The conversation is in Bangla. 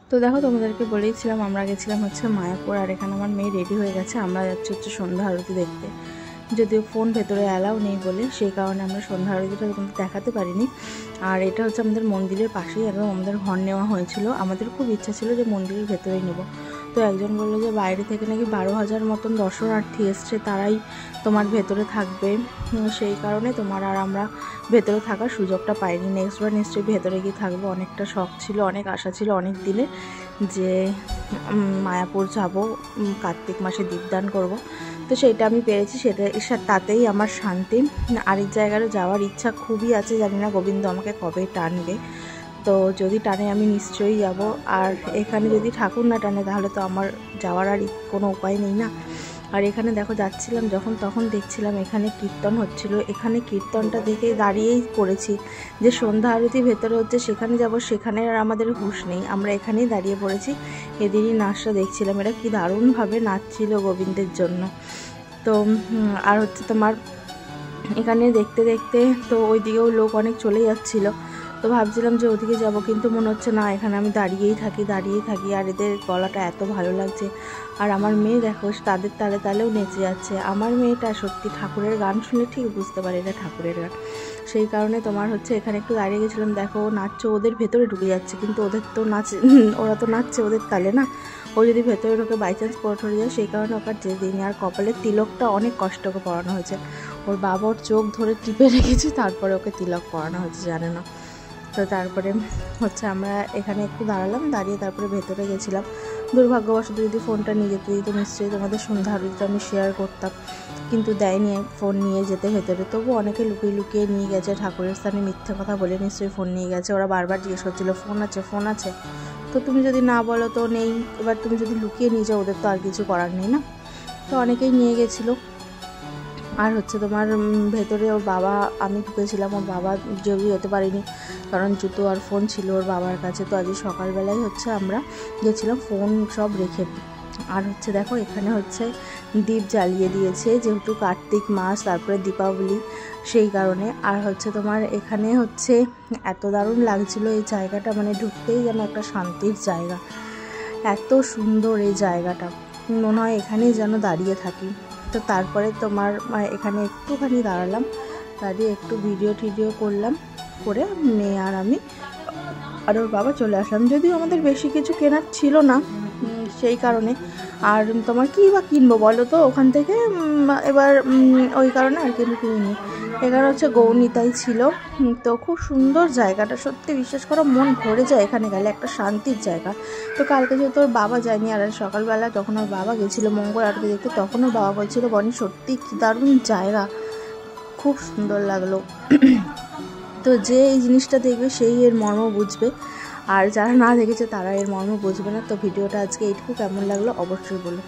তো দেখো তোমাদেরকে বলেইছিলাম আমরা গেছিলাম হচ্ছে মায়াপুর, আর এখানে আমার মেয়ে রেডি হয়ে গেছে। আমরা যাচ্ছি হচ্ছে সন্ধ্যা আরতি দেখতে, যদিও ফোন ভেতরে অ্যালাউ নেই বলে সেই কারণে আমরা সন্ধ্যা আরতিটা কিন্তু দেখাতে পারিনি। আর এটা হচ্ছে আমাদের মন্দিরের পাশেই একদম আমাদের ঘর নেওয়া হয়েছিল। আমাদের খুব ইচ্ছা ছিল যে মন্দিরের ভেতরেই নেব, তো একজন বললো যে বাইরে থেকে নাকি 12,000 মতন দর্শনার্থী এসছে, তারাই তোমার ভেতরে থাকবে, সেই কারণে তোমার আর আমরা ভেতরে থাকার সুযোগটা পাইনি। নেক্সটবার নিশ্চয়ই ভেতরে গিয়ে থাকবো। অনেকটা শখ ছিল, অনেক আশা ছিল অনেক দিনে যে মায়াপুর যাব, কার্তিক মাসে দীপদান করব, তো সেটা আমি পেরেছি, সেটা তাতেই আমার শান্তি। আরেক জায়গায় যাওয়ার ইচ্ছা খুবই আছে, জানি না গোবিন্দ আমাকে কবে টানবে, তো যদি টানে আমি নিশ্চয়ই যাব। আর এখানে যদি ঠাকুর না টানে তাহলে তো আমার যাওয়ার আর কোনো উপায় নেই না। আর এখানে দেখো যাচ্ছিলাম যখন তখন দেখছিলাম এখানে কীর্তন হচ্ছিল, এখানে কীর্তনটা দেখে দাঁড়িয়েই পড়েছি যে সন্ধ্যা আরতি ভেতরে হচ্ছে সেখানে যাব, সেখানে আর আমাদের হুঁশ নেই, আমরা এখানেই দাঁড়িয়ে পড়েছি। এদিনই নাচটা দেখছিলাম, এরা কি দারুণভাবে নাচছিল গোবিন্দের জন্য। তো আর হচ্ছে তোমার এখানে দেখতে দেখতে তো ওই দিকেও লোক অনেক চলে যাচ্ছিল, তো ভাবছিলাম যে ওদিকে যাব, কিন্তু মনে হচ্ছে না এখানে আমি দাঁড়িয়েই থাকি। আর এদের গলাটা এত ভালো লাগছে, আর আমার মেয়ে দেখো তাদের তালে তালেও নেচে যাচ্ছে। আমার মেয়েটা সত্যি ঠাকুরের গান শুনে ঠিক বুঝতে পারে এটা ঠাকুরের গান, সেই কারণে তোমার হচ্ছে এখানে একটু দাঁড়িয়ে গেছিলাম। দেখো নাচছে, ওদের ভেতরে ঢুকে যাচ্ছে, কিন্তু ওদের তো ওরা তো নাচছে ওদের তালে না, ও যদি ভেতরে ঢুকে বাই চান্স পড়ে যায়, সেই কারণে ওকে যে দিনই। আর কপালের তিলকটা অনেক কষ্ট করে পরানো হয়েছে, ওর বাবা ওর চোখ ধরে টিপে রেখেছে, তারপরে ওকে তিলক পরানো হয়েছে, জানে না। তো তারপরে হচ্ছে আমরা এখানে একটু দাঁড়ালাম, দাঁড়িয়ে তারপরে ভেতরে গেছিলাম। দুর্ভাগ্যবশত যদি ফোনটা নিয়ে যেতে দিত নিশ্চয়ই তোমাদের সন্ধ্যা আরতিটা আমি শেয়ার করতাম, কিন্তু দেয়নি ফোন নিয়ে যেতে ভেতরে। তবু অনেকে লুকিয়ে লুকিয়ে নিয়ে গেছে, ঠাকুরের স্থানে মিথ্যে কথা বলে নিশ্চয়ই ফোন নিয়ে গেছে। ওরা বারবার জিজ্ঞেস করছিলো ফোন আছে, তো তুমি যদি না বলো তো নেই, এবার তুমি যদি লুকিয়ে নিয়ে যাও ওদের তো আর কিছু করার নেই না। তো অনেকেই নিয়ে গেছিলো। আর হচ্ছে তোমার ভেতরে ওর বাবা, আমি ঢুকেছিলাম, ওর বাবা যোগী হতে পারিনি কারণ জুতো আর ফোন ছিল ওর বাবার কাছে। তো আজকে সকালবেলায় হচ্ছে আমরা গেছিলাম ফোন সব রেখে। আর হচ্ছে দেখো এখানে হচ্ছে দীপ জ্বালিয়ে দিয়েছে, যেহেতু কার্তিক মাস তারপরে দীপাবলি, সেই কারণে। আর হচ্ছে তোমার এখানে হচ্ছে এত দারুণ লাগছিল এই জায়গাটা, মানে ঢুকতেই যেন একটা শান্তির জায়গা, এত সুন্দর এই জায়গাটা, মনে হয় এখানেই যেন দাঁড়িয়ে থাকি। তো তারপরে তোমার এখানে একটুখানি দাঁড়ালাম, দাঁড়িয়ে একটু ভিডিও করলাম, করে মেয়ে আর আমি আর ওর বাবা চলে আসলাম। যদিও আমাদের বেশি কিছু কেনার ছিল না সেই কারণে, আর তোমার কী বা কিনবো বলো তো ওখান থেকে, এবার ওই কারণে আর কিন্তু কিনিনি। এখানে হচ্ছে গৌনিতাই ছিল, তো খুব সুন্দর জায়গাটা, সত্যি বিশ্বাস করো মন ভরে যায় এখানে গেলে, একটা শান্তির জায়গা। তো কালকে যেহেতু ওর বাবা যায়নি, আর সকালবেলা যখন ওর বাবা গেছিলো মঙ্গল আরতি দেখতে, তখন ওর বাবা বলছিল বনি সত্যি কী দারুণ জায়গা, খুব সুন্দর লাগলো। তো যে এই জিনিসটা দেখবে সেই এর মর্ম বুঝবে, আর যারা না দেখেছে তারা এর মর্ম বুঝবে না। তো ভিডিওটা আজকে এইটুকু, কেমন লাগলো অবশ্যই বলো।